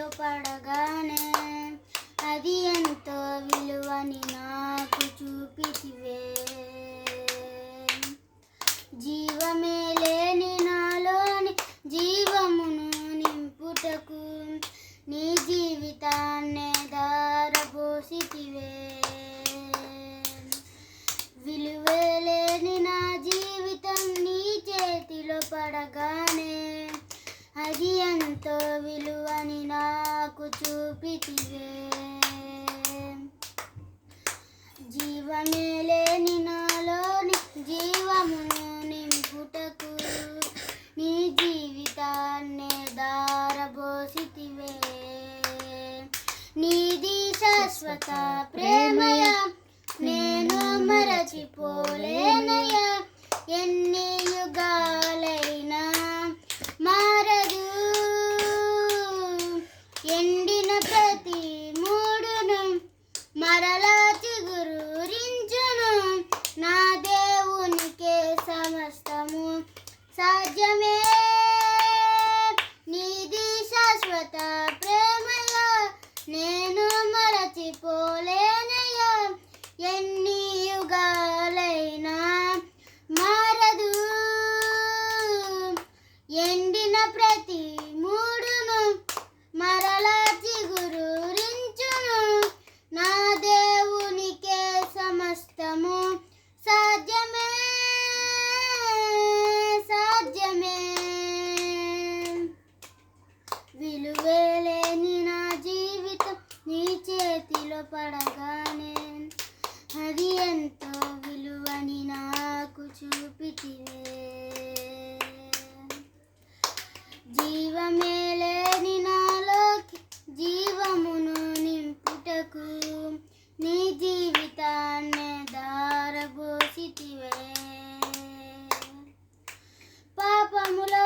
చేతిలో పడగానే అది ఎంతో విలువని నాకు చూపితివే. జీవమే లేని నాలోని జీవమును నింపుటకు నీ జీవితాన్నే దారపోసితివే. విలువే లేని నా జీవితం నీ చేతిలో పడగానే అది ఎంతో విలువని నాకు చూపితివే. జీవమే లేని నాలోని జీవమును నింపుటకు నీ జీవితాన్నే దారబోసితివే. నీది శాశ్వత ప్రేమయ నేను మరచిపోలేనయ. ఎన్ని యుగాలైనా మారదు. ఎండిన ప్రతి మూడును మరలా చిగురించును. నా దేవునికే సమస్తము సాధ్యమే. నీది శాశ్వత ప్రేమయ నేను మరచిపోలేనయ. ఎన్ని యుగాలైనా మారదు. ఎండిన ప్రతి మూడును మరలా చిగురించును. నా దేవునికే సమస్తము సాధ్యమే సాధ్యమే. విలువే లేని నా జీవితం నీ చేతిలో పడగానే అది ఎంతో విలువని నాకు చూపితివే. జీవమే లేని నాలోకి జీవమును నింపుటకు నీ జీవితాన్నే దారబోసితివే. పాపములో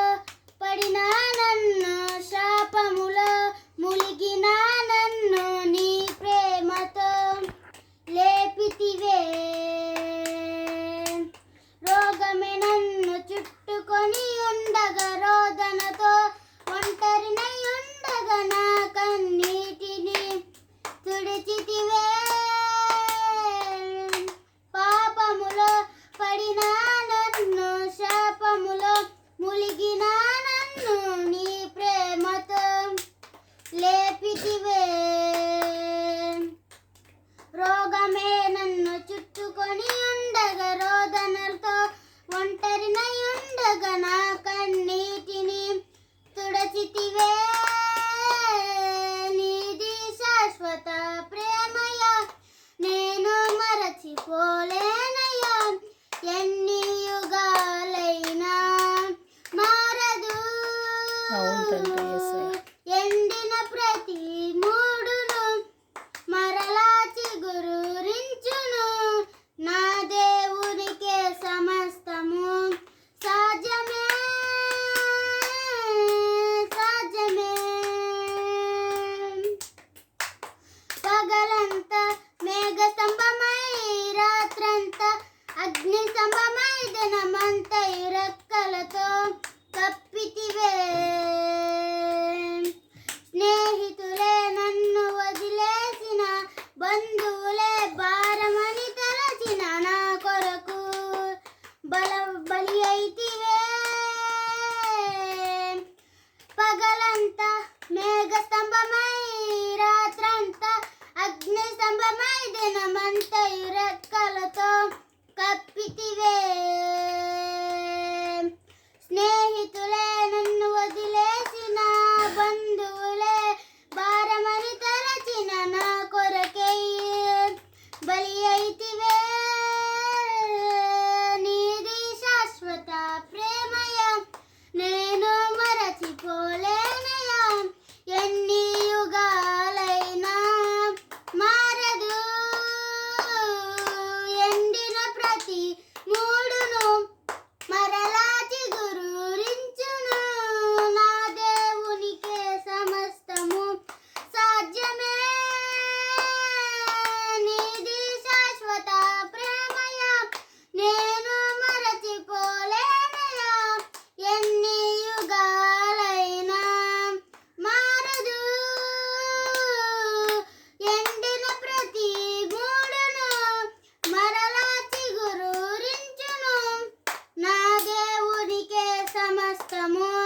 పడిన నన్ను శాపములో ములిగిన నన్ను నీ ప్రేమతో లేపితివే. రోగమే నన్ను చుట్టుకొని ఉండగా రోదనతో ఒంటరినై ఉండగా నా కన్నీటిని తుడిచితివే. పాపములో పడిన నన్ను శాపములో ములిగిన నన్ను నీ ప్రేమతో లేపితివే. రోగమే నన్ను చుట్టుకొని ఉండగా రోదనలతో ఒంటరినై ఉండగా నా కన్నీటిని తుడచితివే. నీది శాశ్వత ప్రేమయ నేను మరచిపోలేనయ. ఎన్ని యుగాలైనా మారదు. ఎండిన ప్రతి మూడును మరలా చిగురించును. నా దేవునికే సమస్తము సాధ్యమే సాధ్యమే. పగలంతా మేఘ స్తంభమై రాత్రంతా అగ్ని స్తంభమై దినమంతా రెక్కలతో కప్పితివే. లోకము